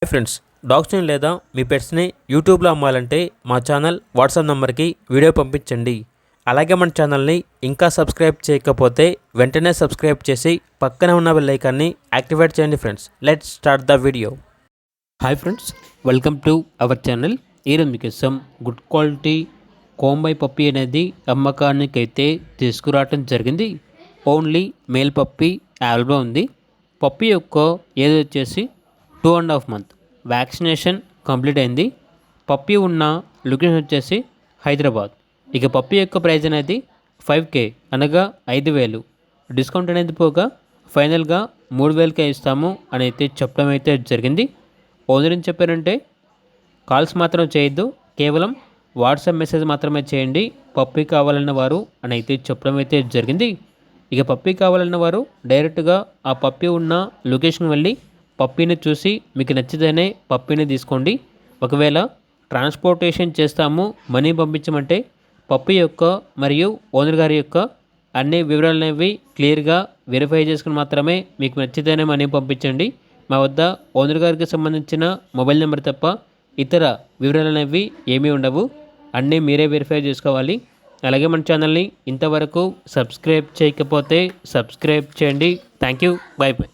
Hi friends, డాగ్స్ని లేదా మీ పెట్స్ని యూట్యూబ్లో అమ్మాలంటే మా ఛానల్ వాట్సాప్ నెంబర్కి వీడియో పంపించండి. అలాగే మన ఛానల్ని ఇంకా సబ్స్క్రైబ్ చేయకపోతే వెంటనే సబ్స్క్రైబ్ చేసి పక్కనే ఉన్న బెల్ ఐకాన్ని యాక్టివేట్ చేయండి. Friends, let's start the video. Hi friends, welcome to our channel. ఈరోజు మీకోసం గుడ్ క్వాలిటీ కోంబై పప్పీ అనేది అమ్మకానికైతే తీసుకురావటం జరిగింది. ఓన్లీ మేల్ పప్పీ అవైలబుల్ ఉంది. పప్పీ యొక్క ఏజ్ వచ్చేసి 2.5 months. వ్యాక్సినేషన్ కంప్లీట్ అయింది. పప్పీ ఉన్న లొకేషన్ వచ్చేసి హైదరాబాద్. ఇక పప్పీ యొక్క ప్రైజ్ అనేది 5K అనగా 5,000. డిస్కౌంట్ అనేది పోగా ఫైనల్గా 3,000కే ఇస్తాము అని అయితే చెప్పడం అయితే జరిగింది. ఓనర్ ఏం చెప్పారంటే కాల్స్ మాత్రం చేయొద్దు, కేవలం వాట్సాప్ మెసేజ్ మాత్రమే చేయండి పప్పీ కావాలన్న వారు అని అయితే చెప్పడం అయితే జరిగింది. ఇక పప్పీ కావాలన్న వారు డైరెక్ట్గా ఆ పప్పీ ఉన్న లొకేషన్ వెళ్ళి పప్పీని చూసి మీకు నచ్చితేనే పప్పీని తీసుకోండి. ఒకవేళ ట్రాన్స్పోర్టేషన్ చేస్తాము, మనీ పంపించమంటే పప్పీ యొక్క మరియు ఓనర్ గారి యొక్క అన్ని వివరాలు అనేవి క్లియర్గా వెరిఫై చేసుకుని మాత్రమే మీకు నచ్చితేనే మనీ పంపించండి. మా వద్ద ఓనర్ గారికి సంబంధించిన మొబైల్ నెంబర్ తప్ప ఇతర వివరాలు అనేవి ఏమీ ఉండవు. అన్నీ మీరే వెరిఫై చేసుకోవాలి. అలాగే మన ఛానల్ని ఇంతవరకు సబ్స్క్రైబ్ చేయకపోతే సబ్స్క్రైబ్ చేయండి. Thank you. By by.